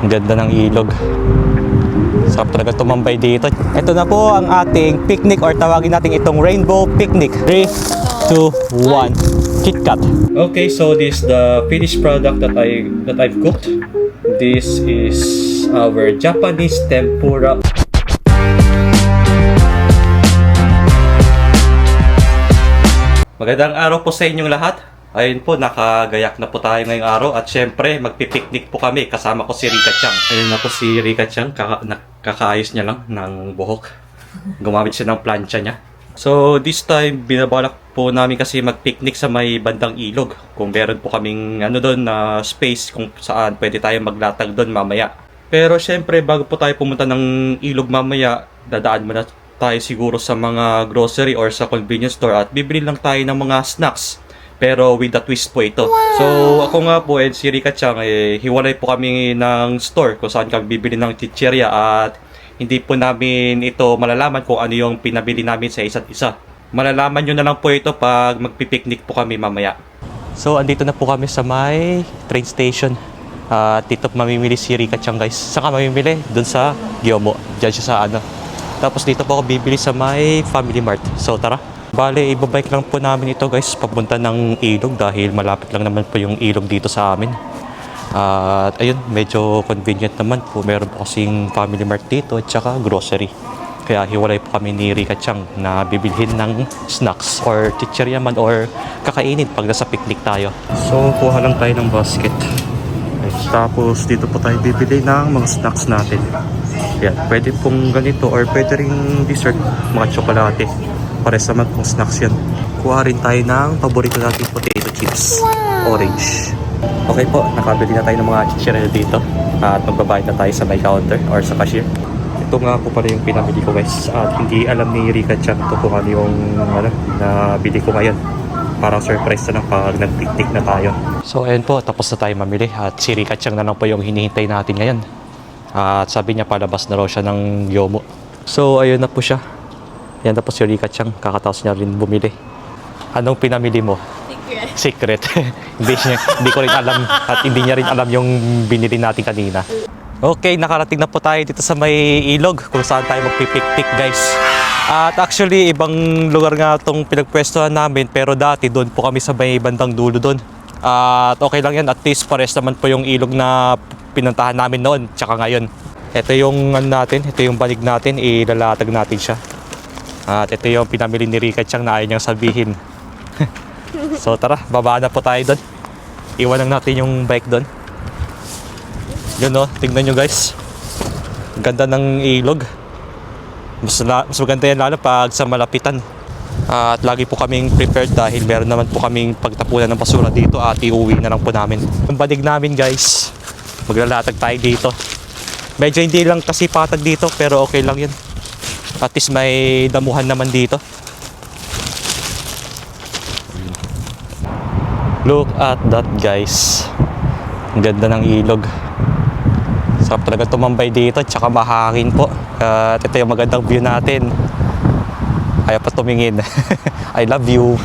Ang ganda ng ilog. Sarap talaga tumambay dito. Ito na po ang ating picnic or tawagin natin itong rainbow picnic. 3, 2, 1. KitKat. Okay, so this is the finished product that I've cooked. This is our Japanese tempura. Magandang araw po sa inyong lahat. Ayun po, nakagayak na po tayo ngayong araw at syempre magpipiknik po kami. Kasama ko si Rika Chang. Ayun na po si Rika Chang, kakaayos niya lang ng buhok. Gumamit siya ng plancha niya. So this time, binabalak po namin kasi magpiknik sa may bandang ilog. Kung meron po kaming doon na space kung saan pwede tayo maglatag doon mamaya. Pero syempre, bago po tayo pumunta ng ilog mamaya, dadaan muna tayo siguro sa mga grocery or sa convenience store at bibili lang tayo ng mga snacks. Pero with a twist po ito. Wow. So ako nga po and si Rika Chang, hiwalay po kami ng store kung saan kami bibili ng chichirya at hindi po namin ito malalaman kung ano yung pinabili namin sa isa't isa. Malalaman nyo na lang po ito pag magpipiknik po kami mamaya. So andito na po kami sa may train station. Dito mamimili si Rika Chang, guys. Saan ka mamimili? Doon sa Gyomo. Diyan siya sa Tapos dito po ako bibili sa may Family Mart. So tara. Bale, ibabike lang po namin ito, guys, papunta ng ilog dahil malapit lang naman po yung ilog dito sa amin. At ayun, medyo convenient naman po. Meron po kasing Family Mart dito at saka grocery. Kaya hiwalay po kami ni Rika Chang na bibilhin ng snacks or chichirya man or kakainin pag nasa picnic tayo. So, kuha lang tayo ng basket. Tapos dito po tayo bibili ng mga snacks natin. Yan, pwede pong ganito or pwede ring dessert, mga tsokolate. Pares naman pong snacks yan. Kuha rin tayo ng paborito nating potato chips. Wow. Orange. Okay po, nakabili na tayo ng mga chichirya dito. At magbabayad na tayo sa may counter or sa cashier. Ito nga po pala yung pinamili ko, guys. At hindi alam ni Rika Chan ito kung ano yung nabili ko ngayon. Parang surprise na lang pag nag-picnic na tayo. So ayun po, tapos na tayo mamili. At si Rika Chan na lang po yung hinihintay natin ngayon. At sabi niya palabas na raw siya ng Gyomo. So ayun na po siya. Yan, tapos si Rika Chang, kakataos niya rin bumili. Anong pinamili mo? Secret. Hindi ko rin alam at hindi niya rin alam yung binili natin kanina. Okay, nakarating na po tayo dito sa may ilog kung saan tayo magpipiknik, guys. At actually, ibang lugar nga itong pinagpwestuhan namin pero dati doon po kami sa may bandang dulo doon. At okay lang yan, at least pares naman po yung ilog na pinuntahan namin noon tsaka ngayon. Ito yung natin, ito yung banig natin, ilalatag natin siya. At ito yung pinamili ni Rika Chang na ayaw niyang sabihin. So tara, babaan na po tayo doon. Iwan lang natin yung bike doon. Yun o, tingnan nyo, guys. Ganda ng ilog. Mas maganda yan lalo pag sa malapitan. At lagi po kaming prepared dahil meron naman po kaming pagtapunan ng basura dito at iuwi na lang po namin. Ang banig namin, guys, maglalatag tayo dito. Medyo hindi lang kasi patag dito pero okay lang yun. At least may damuhan naman dito. Look at that, guys. Ang ganda ng ilog. Sarap talaga tumambay dito. Tsaka mahangin po. At ito yung magandang view natin. Ayaw pa tumingin. I love you.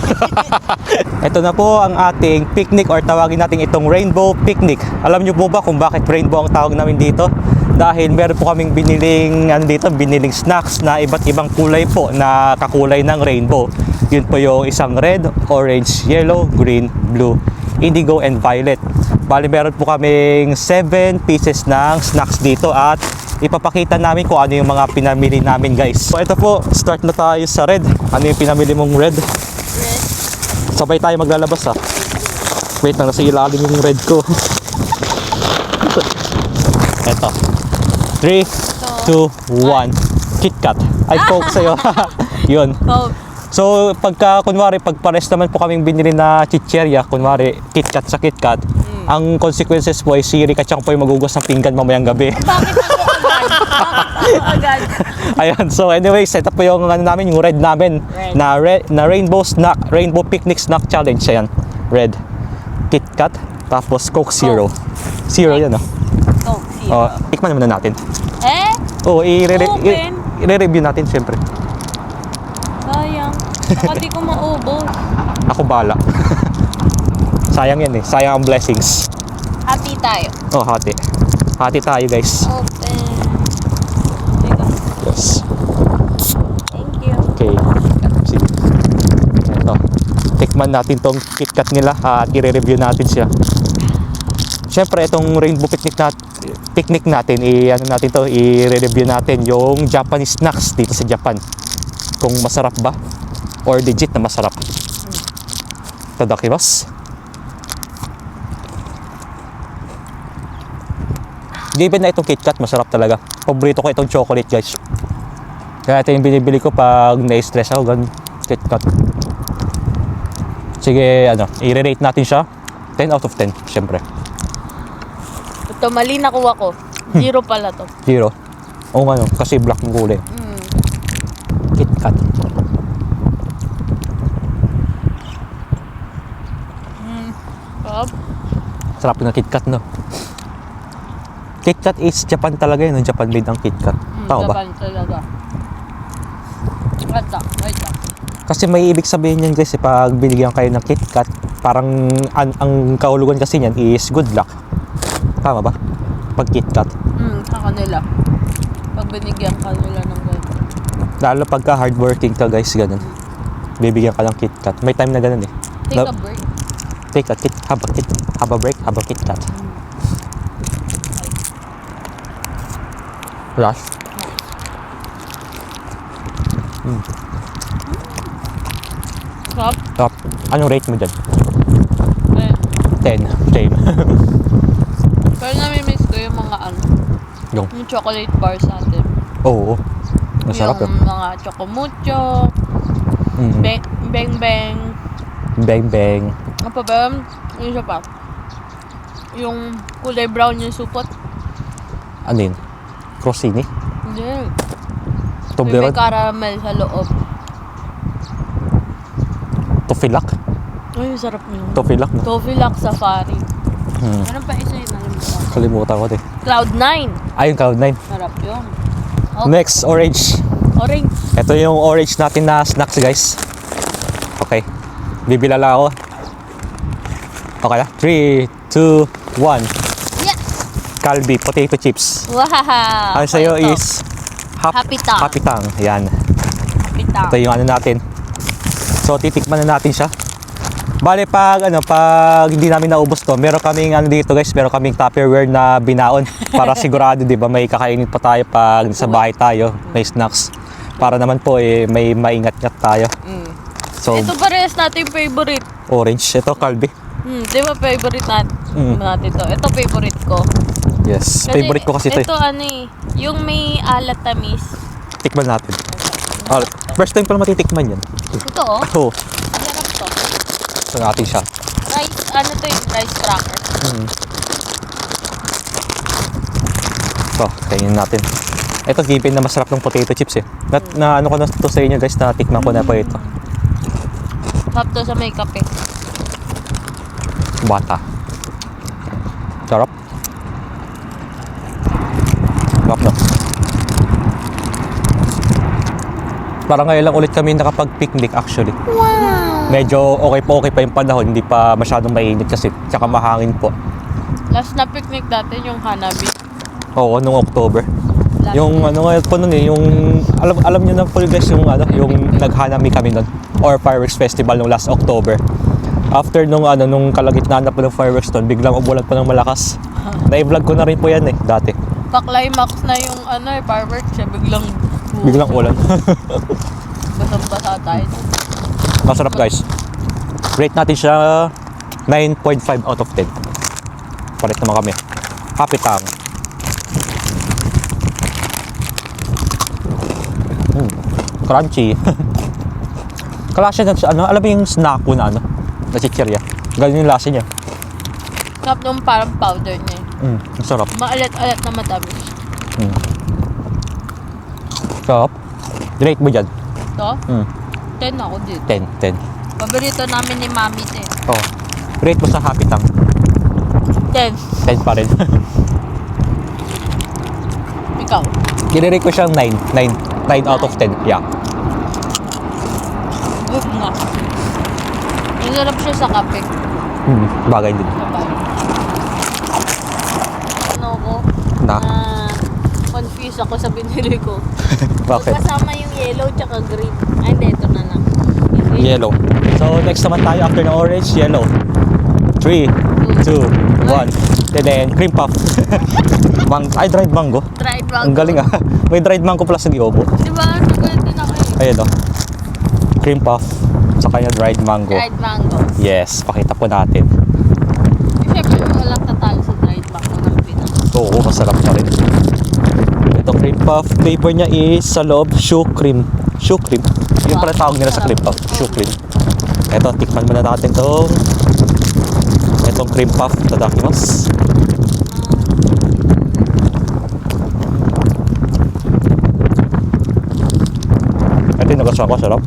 Ito na po ang ating picnic or tawagin natin itong rainbow picnic. Alam nyo po ba kung bakit rainbow ang tawag namin dito? Dahil meron po kaming biniling snacks na iba't ibang kulay po na kakulay ng rainbow. Yun po yung isang red, orange, yellow, green, blue, indigo, and violet. Bali meron po kaming 7 pieces ng snacks dito at ipapakita namin kung ano yung mga pinamili namin, guys. So ito po, start na tayo sa red. Ano yung pinamili mong red? Red. Sabay tayo maglalabas, ha. Wait lang, nasa ilalim yung red ko. Ito. 3, 2, 1. KitKat. Ay, Coke sa'yo. Yun. Coke. So, pagka, kunwari, pag pares naman po kaming binili na chichirya, kunwari, KitKat sa KitKat, ang consequences po ay si Rika Chang po yung magugas ng pinggan mamayang gabi. Bakit ako agad? Ayun, so anyways, ito po yung namin, yung red namin, na rainbow picnic snack challenge. Ayan, red. KitKat, tapos Coke Zero. Zero yan, Coke Zero. Tikman naman na natin. Oo, i-review natin, syempre. sayang. Baka di ko maubos. Ako bala. Sayang yan eh. Sayang ang blessings. Hati tayo. Oh, hati. Hati tayo guys. Open. Teka. Yes. Thank you. Okay. Sige. Ito. Tikman natin tong KitKat nila at i-review natin siya. Siyempre, itong rainbow picnic natin, i-review natin yung Japanese snacks dito sa Japan. Kung masarap ba or legit na masarap. Tadakimasu. Given na itong KitKat, masarap talaga. Paborito ko itong chocolate, guys. Kaya ito yung binibili ko pag na-stress ako, ganun, KitKat. Sige, i-rate natin siya. 10 out of 10, syempre. Ito, mali nakuha ko. 0 pala to. 0. Oo nga, no, kasi black yung kulay. KitKat. Sarap. Sarap ng KitKat, no? KitKat is Japan talaga yun. Japan made ang KitKat. Tama ba? Japan talaga. Wait lang. Kasi may ibig sabihin yan guys, pag binigyan kayo ng KitKat, parang ang kahulugan kasi niyan is good luck. Tama ba? Pag KitKat. Sa kanila. Pag binigyan ka nila ng gano'n. Lalo pagka hardworking ka guys, ganun. Bibigyan ka ng KitKat. May time na ganun eh. Take a break. Take a have a break, have a KitKat. Rush. Sarap. Top. Anong rate mo dyan? Eh, 10. Same. pero nami-miss ko yung mga Yung? yung chocolate bars natin. Oo. Masarap yung mga chocomucho, beng beng. Bang bang. Ano pa ba? Yung isa pa. Yung kulay brown yung supot. Ano yun? Crostini? Hindi. Yung Toblerone? may caramel sa loob. Tofilak? Ay, sarap yun. Tofilak no? Toffee Lock Safari. Hmm. Meron pa isa yun. Nalimutan. Kalimutan ko din. Cloud9. Ayun, Cloud9. Sarap yun. Oh, Next, orange. orange. Ito yung orange natin na snacks guys. Okay. Bibila lang ako. Okay na? 3, 2, 1. Yes! Calbee potato chips. Wow! Ang sa'yo Ito. is Happy Tang. Happy Tang. Yan. Happy Tang. Ito yung natin. So titikman na natin siya. Bale pag hindi namin naubos to, meron kaming dito guys, meron kaming Tupperware na binaon para sigurado 'di ba may kakainin pa tayo pag sa bahay tayo, may snacks. Para naman po may maingat-ngat tayo. So Ito parehas natin favorite. orange, ito Calbee. Di ba favorite natin to? Ito favorite ko. Yes, favorite ko kasi ito. Ito yung may alat tamis. Tikman natin. First time pa matitikman yan. Ito Oh, Sarap to. so natin siya. Rice, to yung rice cracker. So, kainin natin. Ito, given na masarap ng potato chips eh. Na ano ko na to sa inyo guys, na tikman ko na po ito. Sarap to sa may kape. Bata. Sarap. Sarap no? Parang ngayon lang ulit kami nakapag-picnic actually. Wow! Medyo okay pa yung panahon, hindi pa masyadong mainit kasi, tsaka mahangin po. Last na picnic natin yung Hanabi. Oo, nung October. Last Yung ngayon po nun yung alam niyo na po guys yung naghanami kami nun or fireworks festival nung last October. After nung kalagitnaan na po ng fireworks nun, biglang umulan pa ng malakas. Na-vlog ko na rin po yan dati. Pa-climax na yung fireworks siya Biglang ulan. basang-basa tayo. Masarap guys. Rate natin siya 9.5 out of 10. Palit naman kami. Happy Tang. Crunchy. Klase ng alam mo yung snack ko na na chichirya. Ganun yung lasa niya. Sarap nung parang powder niya. Masarap. Maalat-alat na matamis. Sarap. Rate mo dyan? Ito? 10 ako dito. 10. Paborito namin ni Mami ito eh. Oh. Rate mo sa Happy Tang. 10. 10 pa rin. Ikaw? Kinirate ko siyang 9. 9 out of 10. Yeah. Good nga. Masarap siya sa kape. Bagay din. Sabay. Ano ko? Na? Confused ako sa binili ko. Bakit? Kasama yung yellow tsaka green. Ay, hindi. Ito na lang. Yellow. So, next naman tayo after ng orange, yellow. 3, 2, 1. And then, cream puff. Ay, dried mango. Dried mango. Ang galing ah. May dried mango plus ng iobo. Diba? Nagulat din ako eh. Ayun o. Cream puff. Sa kanya dried mango. Dried mango. Yes, pakita po natin. Siyempre, walang tatalo sa dried mango ng Pinas. Oo, masarap pa rin. Itong cream puff, flavor niya is sa loob, shoe cream. Shoe cream. Yung pala tawag nila sa cream puff, shoe cream. Ito, tikman muna natin itong cream puff. Tadakimasu. Ito yung nagaswa ko, sarap.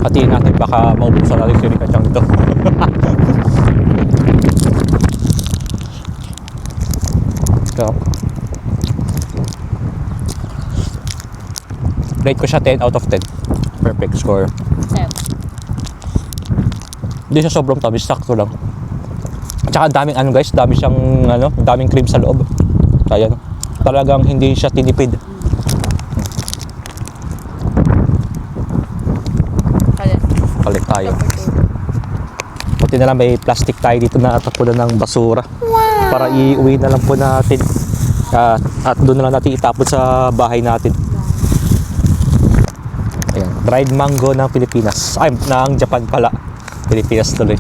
Hatiin natin, baka maubusan natin si Rika Chang dito. Sarap. Rate ko siya 10 out of 10. Perfect score. Seven. Hindi siya sobrang tamis, sakto lang. At saka daming ano guys, dami siyang daming cream sa loob. Kaya talagang hindi siya tinipid. Kalit. Balik tayo. Buti na lang may plastic tayo dito na tapunan ng basura. Para iuwi na lang po natin. At doon na lang natin itapon sa bahay natin. Ayan, dried mango ng Pilipinas. Ay, ng Japan pala. Pilipinas tuloy.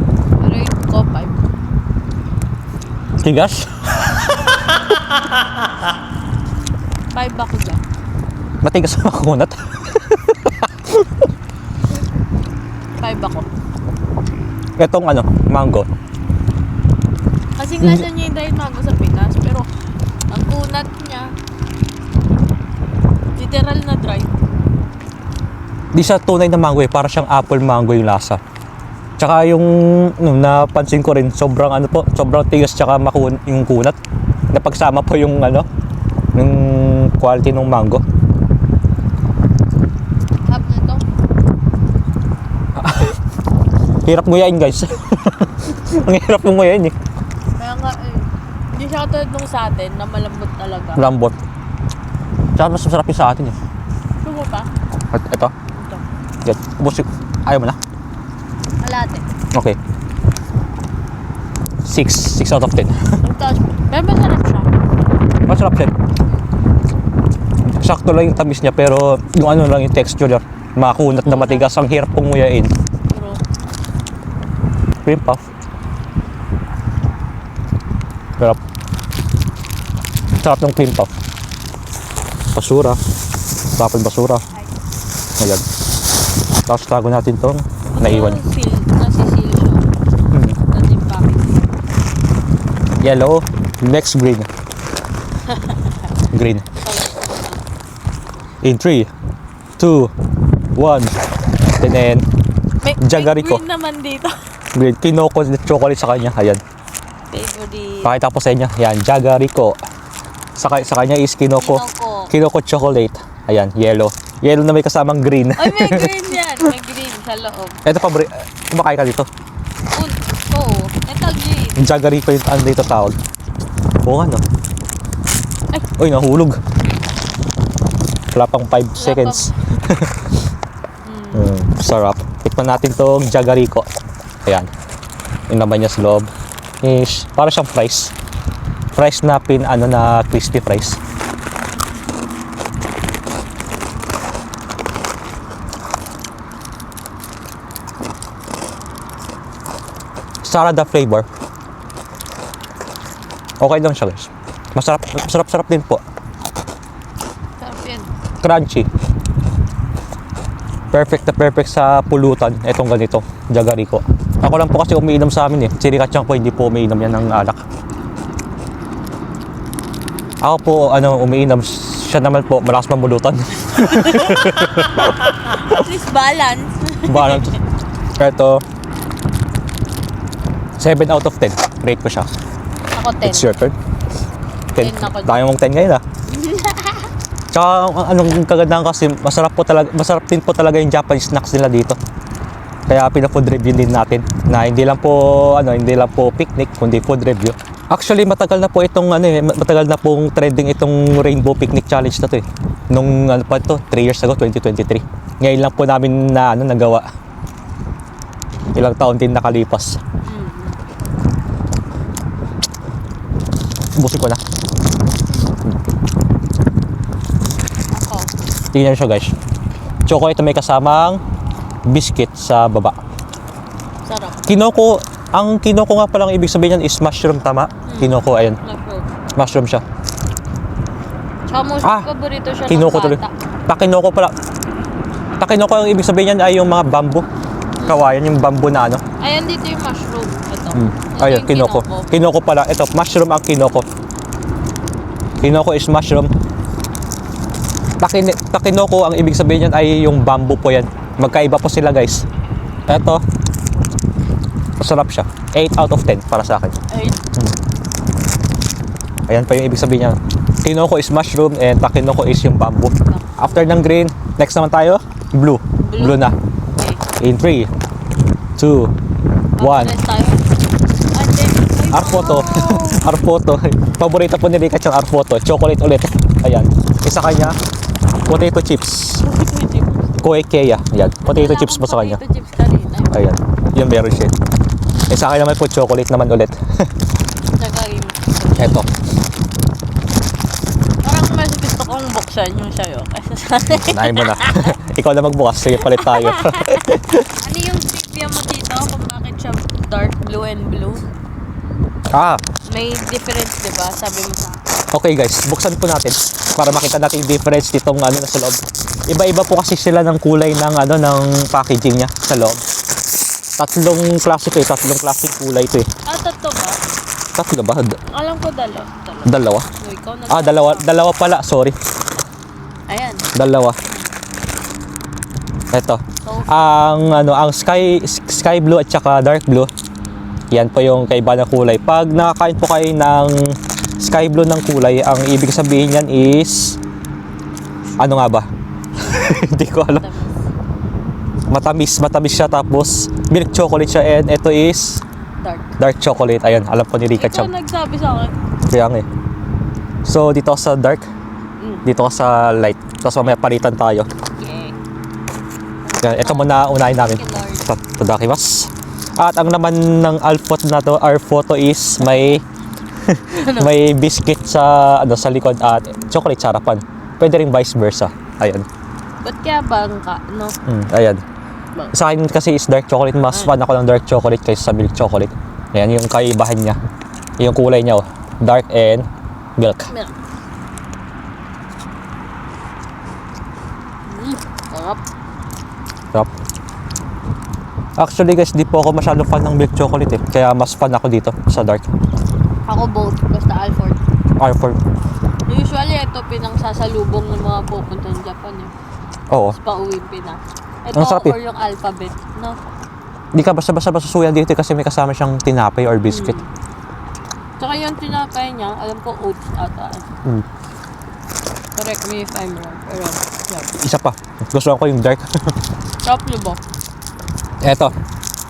Rate ko 5. Tigas? 5 ako dyan. Matigas ang makunat. 5 ako. Itong mango. Kasing lasa niya yung dried mango sa Pinas. Pero, ang kunat niya, literal na dried. Di siya tunay na mango eh. Para siyang apple mango yung lasa. Tsaka yung napansin ko rin, sobrang sobrang tigas tsaka yung kunat. Napagsama po yung yung quality ng mango. Hap na to. Hirap nguyain guys. Ang hirap ng nguyain eh. Kaya nga hindi siya katulad nung sa atin na malambot talaga. Lambot. Tsaka mas masarap yung sa atin eh. Gusto mo pa? Ito. Ito. Yan. Ubus yung... Ayaw mo na? Kalate. Okay. 6 out of 10. Tapos, pero masarap siya. Masarap siya. Sakto lang yung tamis niya pero yung lang yung texture niya. Makunat na matigas. Ang hirap pong nguyain. Pero, Cream puff. Sarap. Sarap ng cream puff. Basura. Tapon basura. Ayan. Tapos tago natin tong naiwan. Nasisil siya. Natin package. Yellow. Next green. Green. In 3, 2, 1. And then, May Jagariko. green naman dito. green. Kinoko chocolate sa kanya. Ayan. Favorite. Pakita ko sa inyo. Ayan. Jagariko. Sa kanya is Kinoko chocolate. Ayan. Yellow. Yellow na may kasamang green. Ay, may green yan. May green sa loob. Ito pa, kumakain ka dito. Oo. Ito green. Jagariko yung dito tawag. Oo nga no. Ay. Uy, nahulog. Wala pang 5 seconds. Sarap. Tikman natin tong Jagariko. Ayan. Yung naman niya sa loob is para siyang fries. Fries na na crispy fries. Sarada flavor. Okay lang siya guys. Masarap din po. Sarap yan. Crunchy. Perfect na perfect sa pulutan. Itong ganito, Jagariko. Ako lang po kasi umiinom sa amin eh. Si Rika Chang po hindi po umiinom yan ng alak. Ako po umiinom. Siya naman po malakas mamulutan. At least balance. Balance. Ito 7 out of 10. Rate ko siya. Ako 10. It's your turn. 10. 10 ako. Dami mong 10 ngayon ah. Tsaka anong kagandahan kasi masarap din po talaga yung Japanese snacks nila dito. Kaya pina-food review din natin na hindi lang po picnic kundi food review. Actually, matagal na po itong matagal na pong trending itong Rainbow Picnic Challenge na to eh. Nung ano pa ito, 3 years ago, 2023. Ngayon lang po namin na nagawa. Ilang taon din nakalipas. Ubusin ko na. Ako. Tingnan siya guys. Choco ito may kasamang biscuit sa baba. Sarap. Kinoko, ang kinoko nga palang ibig sabihin yan is mushroom, tama? Kinoko, ayun. Mushroom. Mushroom siya. Tsaka most paborito siya Kinoko ng tuloy. bata. Takinoko pala. Takinoko ang ibig sabihin yan ay yung mga bamboo. Kawayan, yung bamboo na ano. Ayan dito yung mushroom. Ito. Ito Ayun, yung kinoko. Kinoko pala. Ito, mushroom ang kinoko. Kinoko is mushroom. Takinoko, ang ibig sabihin yan ay yung bamboo po yan. Magkaiba po sila guys. Ito, masarap siya. 8 out of 10 para sa akin. Ay, Ayan pa yung ibig sabihin niya. Kinoko is mushroom and takinoko is yung bamboo. After ng green, next naman tayo, blue. Blue na. okay. In 3, 2, 1. Ulit tayo. Ate, ay, Arphoto. wow. Arphoto. Paborito po ni Rika yung Arphoto. Chocolate ulit. Ayan. Isa kanya, potato chips. Potato chips. Koekea. Ayan. Potato Wala chips akong po sa kanya. Potato chips kanina. Ayan. Yung meron siya. Isa kanya naman po chocolate naman ulit. Tsaka yung... Eto. Parang mas gusto kong buksan yung sayo. Kasi sa Unahin mo na. Ikaw na magbukas. Sige, palit tayo. Ano yung trivia mo dito kung bakit siya dark blue and blue? Ah, May difference, di ba? Sabi mo sa akin. okay guys, buksan po natin para makita natin yung difference nitong ano na sa loob. Iba-iba po kasi sila ng kulay ng ano ng packaging niya sa loob. Tatlong klase to eh, tatlong klaseng kulay to eh. Tatlo ba? Tatlo ba? Alam ko dalawa. Dalawa? So, ikaw na Dalawa pala, sorry. Ayan. Dalawa. Ito. So, Ang sky blue at saka dark blue. Yan po yung kaiba ng kulay. Pag nakakain po kayo ng sky blue ng kulay, ang ibig sabihin yan is ano nga ba? Hindi ko alam. Matamis siya tapos milk chocolate siya and ito is dark chocolate. Ayun, alam po ni Rika ikaw Cham. nagsabi sa akin. Kaya nga eh. So dito ka sa dark, dito ka sa light. Tapos mamaya palitan tayo. Yeah. Yan, ito muna unahin namin. Tadakimasu. At ang naman ng Arphoto is may may biscuit sa sa likod at chocolate sa harapan. Pwede rin vice versa. Ayan. Ba't kaya bangka, no? Ayan. Sa akin kasi is dark chocolate. Mas fan ako ng dark chocolate kaysa sa milk chocolate. Ayan yung kaibahan niya. Yung kulay niya, oh. Dark and milk. Milk. Sarap. Sarap. Actually guys, di po ako masyadong fan ng milk chocolate eh. Kaya mas fan ako dito sa dark. Ako both. Basta Alford. Arford. Usually, ito pinangsasalubong ng mga pupuntang Japan eh. Oo. Pauwi Pinas. Ito Ang sarap eh. or yung alphabet, no? Di ka basta-basta masusuyan dito kasi may kasama siyang tinapay or biscuit. Tsaka yung tinapay niya, alam ko oats ata. Correct me if I'm wrong. Pero, yeah. Isa pa. Gusto ko yung dark. Sarap niyo ba? Eto.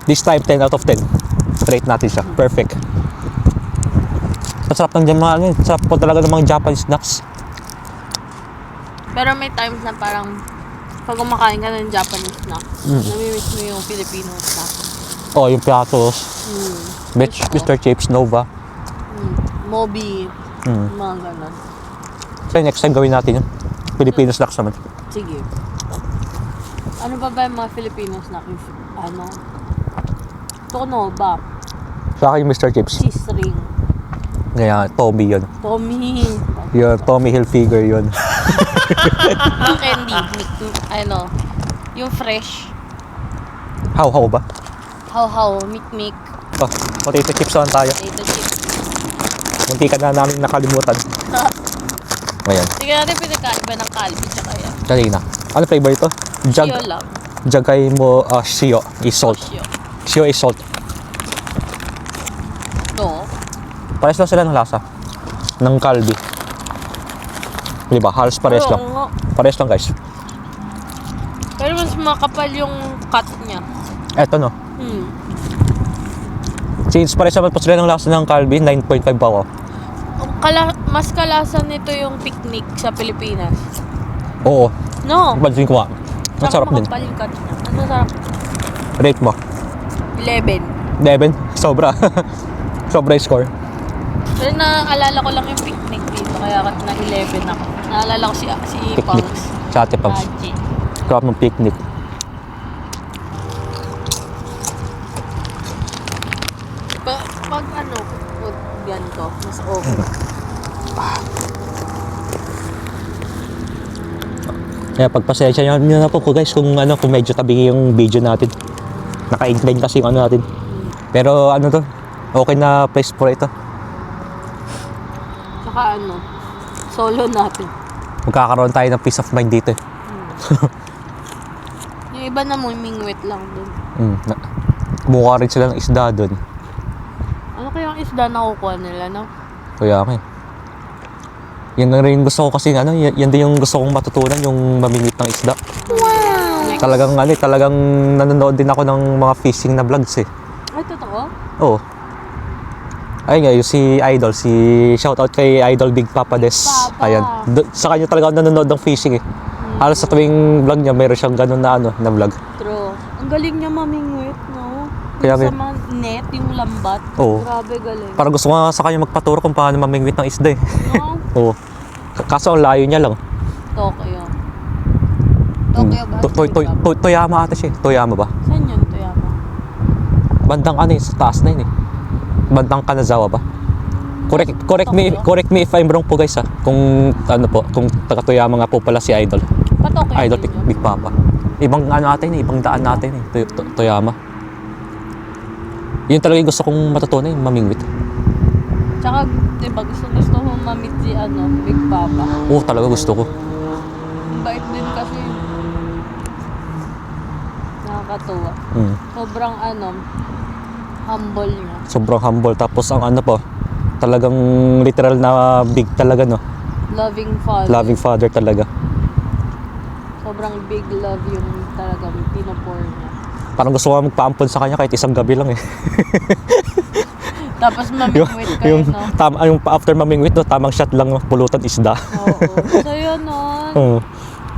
This time, 10 out of 10. Rate natin siya. Perfect. Masarap ng mga ano, sarap po talaga ng mga Japanese snacks. Pero may times na parang pag kumakain ka ng Japanese snack, namimiss mo yung Filipino snack. Oh, yung Piatos, Mr. Chips, Nova. Moby, mga ganon. So next time gawin natin yung Filipino snacks naman. Sige. Ano ba yung mga Filipino snack? Ano? Tono ba? Sa akin yung Mr. Chips. Cheese ring. Kaya Tommy yun. Tommy. Yun, Tommy Hilfiger yun. Yung candy. Ano? Yung fresh. How ba? How. Mikmik. Oh, potato chips naman tayo. Potato chips. Munti ka na namin nakalimutan. Ayan. Sige natin pinagkaiba ng Calbee tsaka yan. Kanina. Ano flavor ito? Shio lang. Jagay mo, shio is salt. Shio. Shio is salt. No. Pares lang sila ng lasa. Ng Calbee. Diba? Halos pares lang. Oo. Pares lang guys. Pero mas makapal yung cut niya. Eto no. Since pares naman po sila ng lasa ng Calbee, 9.5 pa ako. Mas kalasan nito yung picnic sa Pilipinas. Oo, No. pansin ko nga. Ang sarap din. Makapalikat niya. Ano sarap? Rate mo? 11. 11? Sobra. Sobra yung score. Pero naaalala ko lang yung picnic dito, kaya na 11 ako. Naalala ko si Picnic. Pangs. Sa Ate Pams. Haji. Sarap ng picnic. Pag ano, pag ganito, mas okay. Kaya pagpasensya nyo na po guys kung ano, kung medyo tabi yung video natin. Naka-incline kasi yung ano natin. Pero ano to, okay na place for ito. Tsaka ano, solo natin. Magkakaroon tayo ng peace of mind dito. Yung iba na mingwit lang dun. Kumuha rin sila ng isda doon. Ano kayang isda na kukuha nila, no? Kaya okay. Yan na rin gusto ko kasi ano, yan din yung gusto kong matutunan, yung mamingwit ng isda. Wow! Talagang nanonood din ako ng mga fishing na vlogs eh. Ay, totoo? Oo. Ayun nga, yung si Idol, shoutout kay Idol Big Papa Des. Papa. Ayan. Sa kanya talaga ako nanonood ng fishing eh. Halos sa tuwing vlog niya, mayroon siyang ganun na ano, na vlog. True. Ang galing niya mamingwit, no? Kaya Yung sa may- mga net, yung lambat. Oo. Grabe galing. Parang gusto ko nga sa kanya magpaturo kung paano mamingwit ng isda eh. No? Oo. Kaso ang layo niya lang. Tokyo. Tokyo ba? Toyama ata siya eh. Toyama ba? Saan yun, Toyama? Bandang ano eh, sa taas na yun eh. Bandang Kanazawa ba? Correct me if I'm wrong po guys ha. Kung ano po, kung taga Toyama nga po pala si Idol. Tokyo Idol din yun. Big Papa. Ibang ano natin eh, ibang daan natin eh. Toyama. Yun talaga yung gusto kong matutunan yung mamingwit. Tsaka, diba, gusto mo mamit si ano, Big Papa. Oo, talaga gusto ko. Ang bait din kasi. Nakakatuwa. Sobrang ano, humble niya. Sobrang humble. Tapos ang ano po, talagang literal na big talaga no. Loving father. Loving father talaga. Sobrang big love yung talagang pinapor niya. Parang gusto ko magpaampon sa kanya kahit isang gabi lang eh. Tapos mamingwit kayo, no? Yung after mamingwit no, tamang shot lang pulutan isda. Oo. So yun, nun. Oo.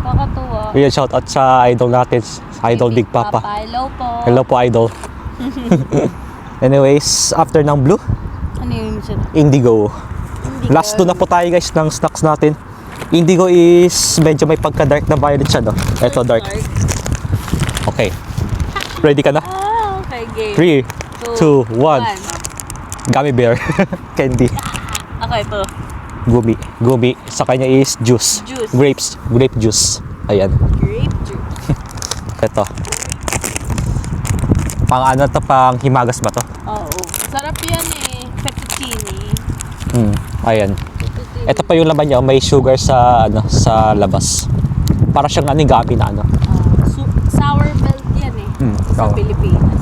Kakatuwa. Yun, shout out sa idol natin, Idol Big Papa. Hello po. Hello po, Idol. Anyways, after ng blue, Ano yung sila? indigo. Last two na po tayo guys ng snacks natin. Indigo is medyo may pagka-dark na violet siya, no? Ito, dark. Okay. Ready ka na? Ah, okay, game. 3, 2, 1. Gummy bear. Candy. Okay, ito. Gumi. Sa kanya is juice. Juice. Grape juice. Ayan. Grape juice. Ito. Pang ano to, pang himagas ba to? Oo. Sarap yan eh. Fettuccine. Ayan. Ito pa yung laman niya, may sugar sa ano, sa labas. Para siyang anigami na ano. Sour belt yan eh. Sa oo. Pilipinas.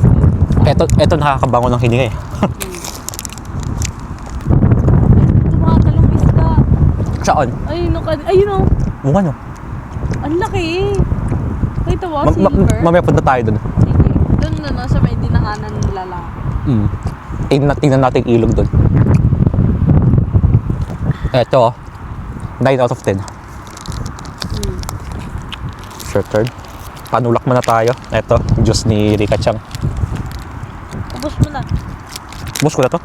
Ito nakakabango ng hininga eh. Tumatalong isda. Saan? Ayun o. Mukha no? Ang laki. Ito mo, silver. Mamaya punta tayo dun. Sige. Doon na sa may dinaanan nila lang. Tingnan natin yung ilog dun. Ito, 9 out of 10. Short turn. Panulak muna tayo. Ito, juice ni Rika Chang. Ubus mo na. Ubus ko na to?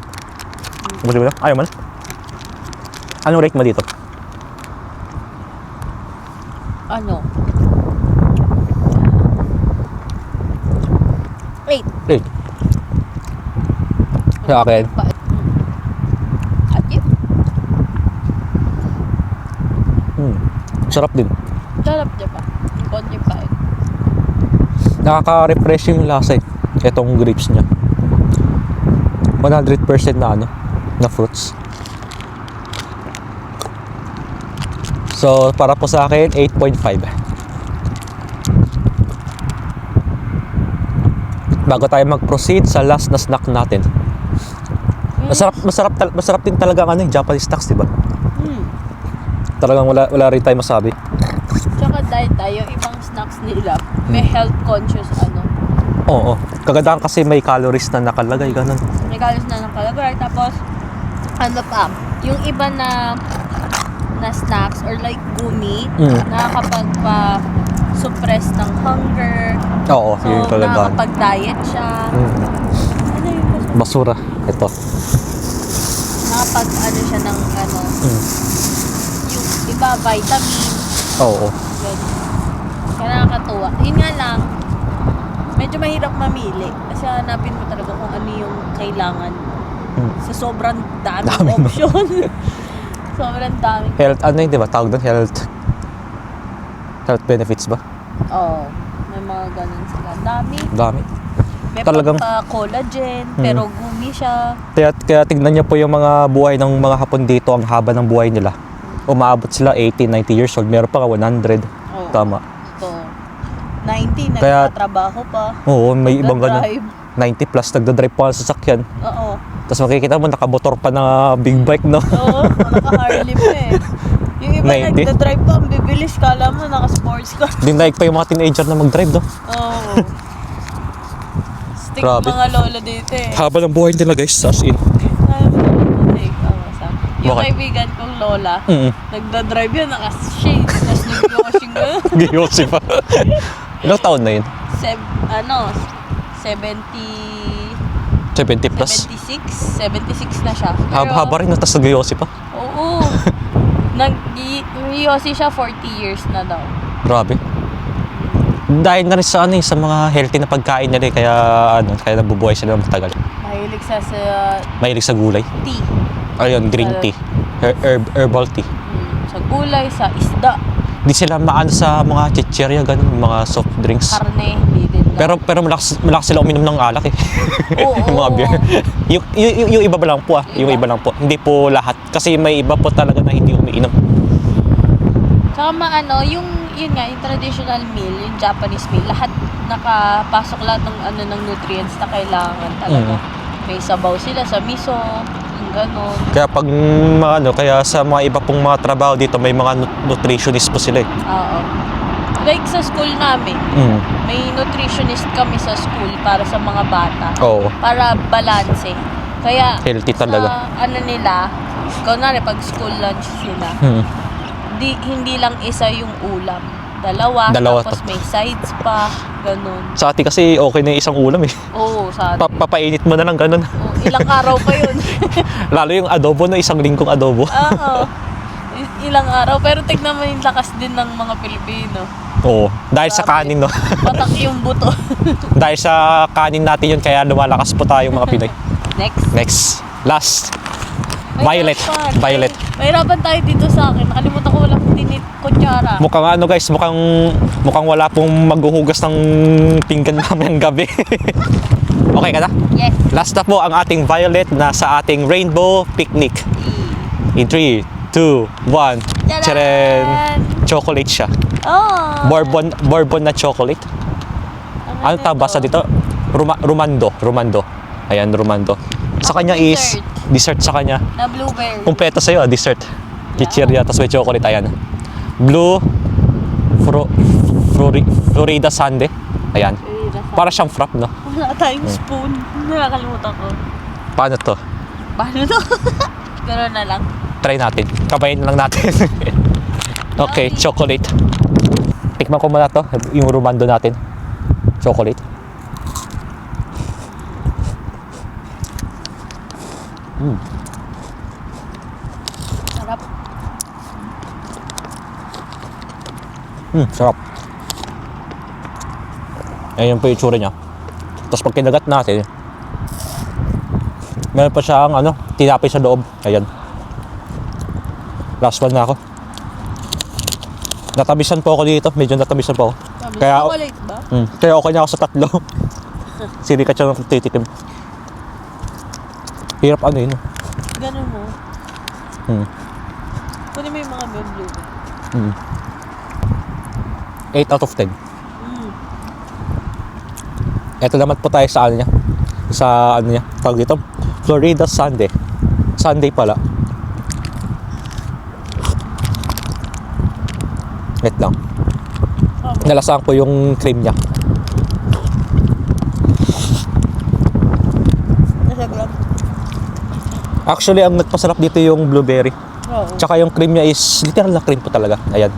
Ubus ko na? Ayaw mo na? Anong rate mo dito? Ano? 8. 8. Sa akin, At yun? sarap din. Sarap niya pa. Konti pa eh. Nakaka-refresh yung lasa eh. Itong grapes niya. 100% na ano, na fruits. So, para po sa akin, 8.5. Bago tayo mag-proceed sa last na snack natin. Masarap din talaga ang ano, yung Japanese snacks, di ba? Talagang wala rin tayo masabi. Tsaka dahil tayo, ibang snacks nila, may health conscious ano. Oo. Kagandahan kasi may calories na nakalagay, ganun. May regalo na ng Calagray. Tapos, ano pa, yung iba na snacks or like gumi, nakakapagpa-suppress ng hunger. Oo, So, yun talaga. nakakapag-diet siya. Ano yun? Basura. Ito. Nakapag-ano siya ng yung iba, vitamin. Oo. Ganun. Kaya nakakatuwa. Yun nga lang, medyo mahirap mamili. Kasi hanapin mo talaga kung ano yung kailangan. Sa sobrang daming option. Sobrang daming. Health, ano yun, di ba? Tawag doon, health benefits ba? Oo. May mga ganun sila. Dami. Dami. May Talagang- collagen, pero gumi siya. Kaya tignan niyo po yung mga buhay ng mga Hapon dito, ang haba ng buhay nila. Umaabot sila 80, 90 years old. Meron pa ka 100. Oo. Tama. Ito. 90, Kaya- nagtatrabaho pa. Oo, may ibang ganun. Nagdadrive. 90 plus, nagdadrive pa sa sasakyan. Oo. Tapos makikita mo, nakamotor pa na big bike, no? Oo, naka-Harley pa eh. Yung iba 90? nagdadrive pa, ang bibilis. Kala mo, naka-sports car. Dinaig pa yung mga teenager na mag-drive, no? Oo. Stick Grabe. mga lolo dito eh. Haba ng buhay nila, guys, as in. Ayaw mo naman eh. Yung Bakit? kaibigan kong lola, Mm-mm. nagdadrive yun, naka-shades, tapos nag-washing gano'n. Giyosi pa. Ilang taon na yun? 70 plus? 76 na siya. Haba rin, no? Tapos nag-giyosi pa. Oo. Nag-yosi siya 40 years na daw. Grabe. Dahil na rin sa ano, sa mga healthy na pagkain nila, kaya kaya nabubuhay sila ng matagal. Mahilig sa Mahilig sa gulay. tea. Ayun, green tea. Herbal tea. Sa gulay, sa isda, Hindi sila maano sa mga chichirya, ganun, mga soft drinks. karne, hindi din daw. Pero malakas sila uminom ng alak eh. Oo, Yung mga beer. Yung iba ba lang po Yung iba lang po. Hindi po lahat. Kasi may iba po talaga na hindi umiinom. Tsaka yun nga, yung traditional meal, yung Japanese meal, lahat nakapasok lahat ng nutrients na kailangan talaga. May sabaw sila sa miso, yung ganon. Kaya kaya sa mga iba pong mga trabaho dito, may mga nutritionist po sila eh. Oo. Like sa school namin, may nutritionist kami sa school para sa mga bata. Oo. Para balanse. Kaya, Healthy talaga. sa nila, kunwari pag school lunch sila, hindi lang isa yung ulam. Dalawa tapos to. may sides pa, ganun. Sa atin kasi okay na yung isang ulam eh. Oo, sa Papainit mo na lang ganun. ilang araw pa yun. Lalo yung adobo, no, isang lingkong adobo. Oo. Ilang araw. Pero tignan mo yung lakas din ng mga Pilipino. Oo. Dahil sa kanin, no. Patak yung buto. Dahil sa kanin natin yun, kaya lumalakas po tayo mga Pinoy. Next. Last. May Violet. last one. Violet. Mahirapan tayo dito sa akin. Nakalimutan ko walang kutsara. Mukhang guys, mukhang wala pong maghuhugas ng pinggan mamayang gabi. Okay ka na? Yes. Last na po ang ating Violet na sa ating Rainbow Picnic. In 3, 2, 1. Tcharan! Chocolate siya. Oh. Bourbon na chocolate. Ano tabasa dito? Rumando. Ayan, Rumando. Sa kanya is dessert sa kanya. Na blueberry. Kumpleto sa'yo, dessert. Chichirya, tapos may chocolate. Ayan. Blue Florida Sundae. Ayan. Para siyang frap, no? Wala tayong spoon. Nakakalimutan ko. Paano to? Paano to? Gano'n na lang. Try natin. Kabayin na lang natin. Okay, chocolate. Tikman ko muna to. Yung Rumando natin. Chocolate. Sarap. Sarap. Ayan po yung itsura niya. Tapos pag kinagat natin, meron pa siyang tinapay sa loob. Ayan. Last one na ako. Natabisan po ako dito. Medyo natabisan po ako. Kaya, Chocolate ba? kaya okay na ako sa tatlo. Sili ka siya ng titikim. Hirap yun. Ganun mo. Kunin mo yung mga blueberry. 8 out of 10. Ito naman po tayo sa niya. Sa niya. Tawag dito. Florida Sundae. Sundae pala. Wait lang. Nalasaan ko yung cream niya. Nasa gram. Actually, ang nagpasarap dito yung blueberry. Oo. Tsaka yung cream niya is literal na cream po talaga. Ayan.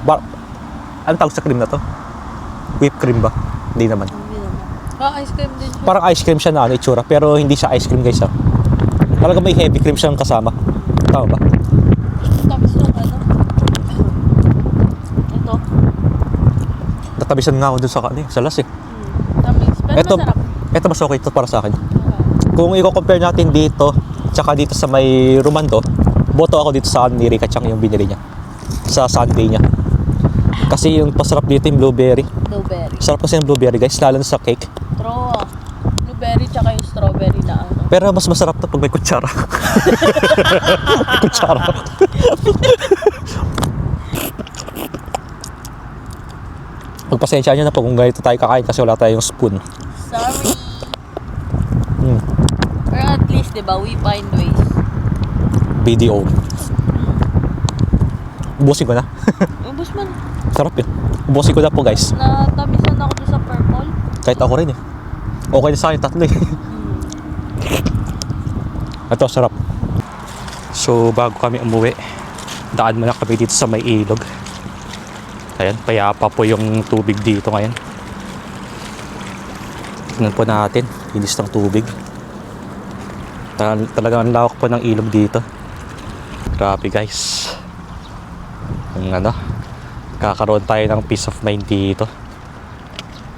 Anong tawag sa cream na to? Whipped cream ba? Hindi naman. Hindi naman. Ice cream din siya. Parang ice cream siya na ano, itsura. Pero hindi siya ice cream guys. Talaga may heavy cream siyang kasama. Tama ba? Tapos yung ano. Ito. Natabisan nga ako dun sa las eh. Tamis. Pero Ito, masarap. ito mas okay ito para sa akin. Kung i-compare natin dito, tsaka dito sa may Rumando, boto ako dito sa ni Rika Chang yung binili niya. Sa sundae niya. Kasi yung pasarap dito yung blueberry. Blueberry. Sarap kasi yung blueberry guys, lalo na sa cake. True. Blueberry tsaka yung strawberry na ano. Pero mas masarap to pag may kutsara. May kutsara. Pagpasensya nyo na po kung ganito tayo kakain kasi wala tayong spoon. Sorry. Hmm. Pero at least, di ba, we find ways. BDO. Ubusin ko na. Ubus man. Sarap yun. Ubusin ko na po guys. Natamisan ako doon sa purple. Kahit ako rin eh. Okay na sa akin, tatlo eh. Ito, sarap. So, bago kami umuwi, daan muna kami dito sa may ilog. Ayan, payapa po yung tubig dito ngayon. Tingnan po natin, linis ng tubig. Talagang ang lawak po ng ilog dito. Grabe guys. Yung ano, kakaroon tayo ng peace of mind dito.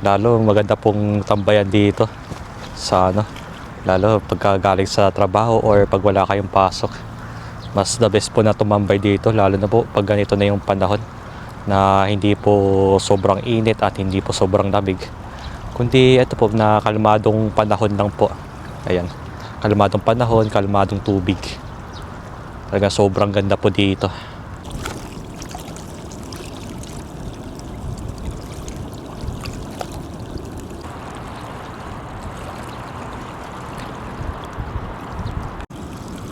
Lalo maganda pong tambayan dito sa ano, lalo pagkagaling sa trabaho or pag wala kayong pasok. Mas the best po na tumambay dito, lalo na po pag ganito na yung panahon na hindi po sobrang init at hindi po sobrang lamig, kundi ito po na kalmadong panahon lang po. Ayan, kalmadong panahon, kalmadong tubig. Talaga sobrang ganda po dito.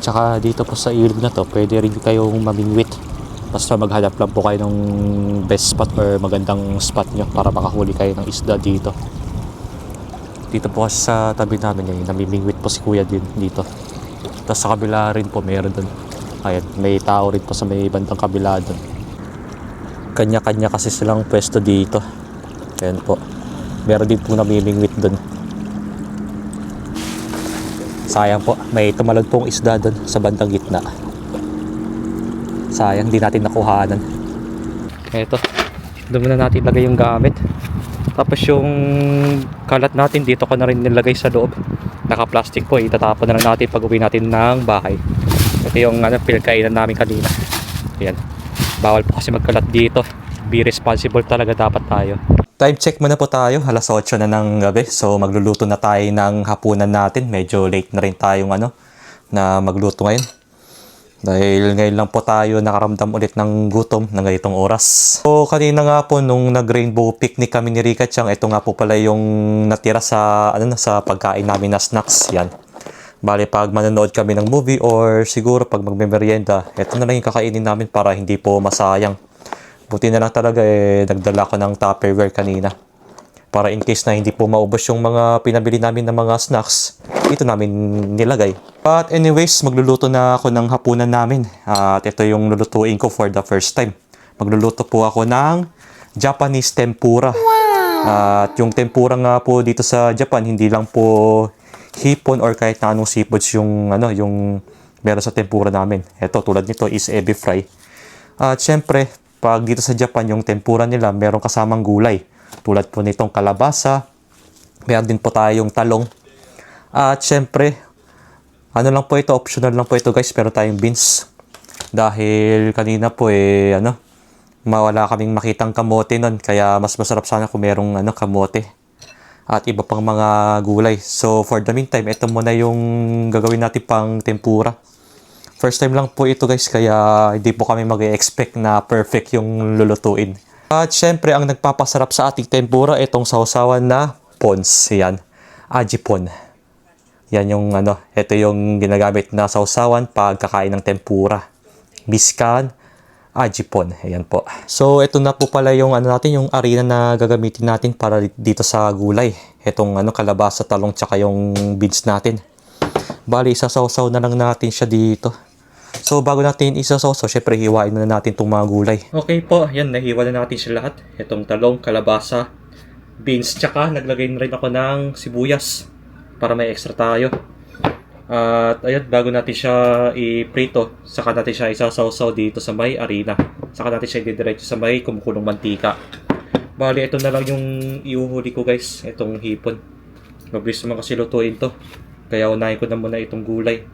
Tsaka dito po sa ilog na to, pwede rin kayong mamingwit. Basta maghanap lang po kayo ng best spot or magandang spot nyo para makahuli kayo ng isda dito. Dito po kasi sa tabi namin eh, namimingwit po si kuya din dito. Tapos sa kabila rin po meron dun. Ayan, may tao rin po sa may bandang kabila dun. Kanya-kanya kasi silang pwesto dito. Ayan po. Meron din po namimingwit dun. Sayang po, may tumalon pong isda dun sa bandang gitna. Sayang, di natin nakuhanan. Eto, doon muna natin lagay yung gamit. Tapos yung kalat natin, dito ko na rin nilagay sa loob. Naka-plastic po, itatapon na lang natin pag uwi natin ng bahay. Ito yung pinagkainan namin kanina. Ayan, bawal po kasi magkalat dito. Be responsible talaga dapat tayo. Time check muna po tayo, alas 8 na ng gabi. So magluluto na tayo ng hapunan natin. Medyo late na rin tayong na magluto ngayon. Dahil ngayon lang po tayo nakaramdam ulit ng gutom na ganitong oras. So kanina nga po nung nag-rainbow picnic kami ni Rika Chang, ito nga po pala yung natira sa sa pagkain namin na snacks. Yan. Bale pag manonood kami ng movie or siguro pag magme-merienda, ito na lang yung kakainin namin para hindi po masayang. Buti na lang talaga nagdala ko ng Tupperware kanina. Para in case na hindi po maubos yung mga pinabili namin ng mga snacks, ito namin nilagay. But anyways, magluluto na ako ng hapunan namin. At ito yung lulutuin ko for the first time. Magluluto po ako ng Japanese tempura. At yung tempura nga po dito sa Japan, hindi lang po hipon or kahit na anong seafoods yung meron sa tempura namin. Ito tulad nito is ebi fry. At syempre, pag dito sa Japan, yung tempura nila meron kasamang gulay. Tulad po nitong kalabasa. Meron din po tayong talong. At syempre, lang po ito, optional lang po ito guys, pero tayong beans. Dahil kanina po mawala kaming makitang kamote nun. Kaya mas masarap sana kung merong kamote. At iba pang mga gulay. So for the meantime, ito muna yung gagawin natin pang tempura. First time lang po ito guys, kaya hindi po kami mag-expect na perfect yung lulutuin. At syempre, ang nagpapasarap sa ating tempura, itong sausawan na pons. Yan, ajipon. Yan yung ito yung ginagamit na sausawan pag kakain ng tempura. Biskan, ajipon. Ayan po. So, ito na po pala yung natin, yung arena na gagamitin natin para dito sa gulay. Itong kalabasa, talong, tsaka yung beans natin. Bali, isasawsaw na lang natin siya dito. So, bago natin isasawsaw, syempre hiwain muna natin itong mga gulay. Okay po, yan, nahiwa na natin siya lahat. Itong talong, kalabasa, beans, tsaka naglagay na rin ako ng sibuyas para may extra tayo. At ayun, bago natin siya i-prito, saka natin siya isasawsaw dito sa may arena. Saka natin siya i-diretso sa may kumukulong mantika. Bali, ito na lang yung iuhuli ko guys, itong hipon. Mabilis naman kasi lutuin to. Kaya unahin ko na muna itong gulay.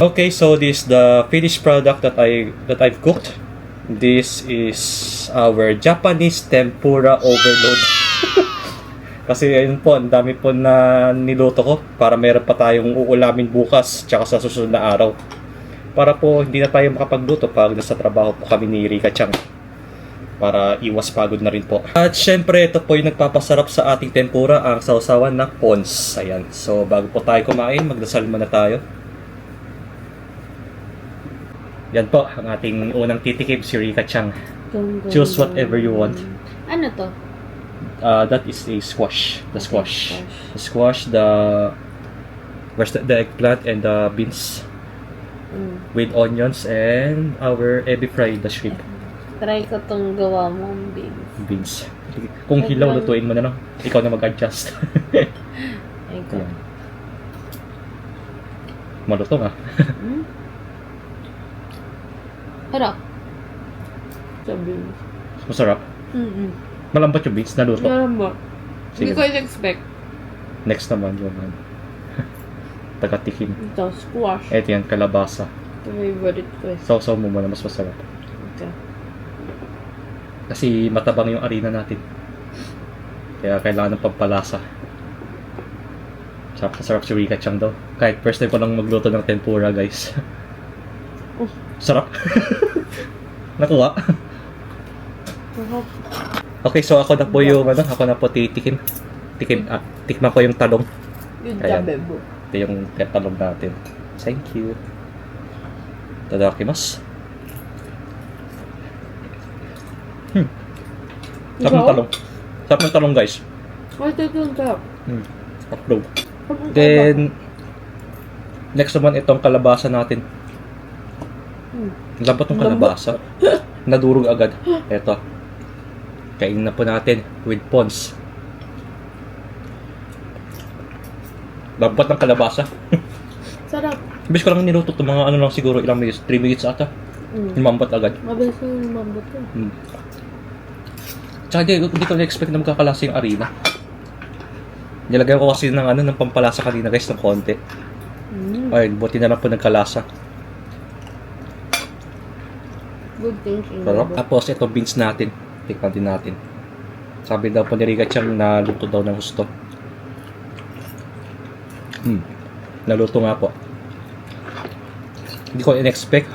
Okay, so this is the finished product that I've cooked. This is our Japanese tempura overload. Kasi ayun po, ang dami po na niluto ko para meron pa tayong uulamin bukas tsaka sa susunod na araw. Para po hindi na tayo makapagluto pag nasa trabaho po kami ni Rika Chang. Para iwas pagod na rin po. At syempre, ito po yung nagpapasarap sa ating tempura, ang sausawan na pons. Ayan. So bago po tayo kumain, magdasal muna tayo. Yan po, ang ating unang titikim, si Rika Chang. Choose whatever you want. Ano to? That is a squash. The squash. The squash, the eggplant and the beans. With onions and our ebi fry, the shrimp. Try ko tong gawa mong beans. Beans. Kung hilaw, lutuin mo na, no? Ikaw na mag-adjust. Ikaw. Ayan. Malutong ah. Harap. Sa beans. Masarap. Malambot yung beans, naluto. Malambot. Sige. Hindi ko expect. Next naman yung taga-tikim. Ito, squash. Ito yan, kalabasa. Ito favorite ko eh. Sausaw mo muna, mas masarap. Okay. Kasi matabang yung arena natin. Kaya kailangan ng pampalasa. Sarap si Rika Chang daw. Kahit first time ko lang magluto ng tempura, guys. Sarap. Nakuha. Okay, so ako na po yung ako na po titikim. Tikman ko yung talong. Yung Ayan. jabebo. Ito yung talong natin. Thank you. Tadakimasu. Sarap ng talong. Sarap ng talong, guys. Ay, ito yung sarap. Upload. Then, next naman itong kalabasa natin. Lambot ng kalabasa. Nadurog agad. Eto. Kainin na po natin with pons. Lambot ng kalabasa. Sarap. Ibig ko lang niluto ito. Mga ano lang siguro ilang minutes. 3 minutes ata. Lumambot agad. Mabilis yung lumambot ko. Tsaka hindi ko na-expect na magkakalasa yung arena. Nilagyan ko kasi ng pampalasa kanina guys ng konti. Ay, buti na lang po nagkalasa. Good thinking. Sarap. Tapos ito beans natin. Tikman din natin. Sabi daw po ni Rika Chang na luto daw ng gusto. Naluto nga po. Hindi ko in-expect.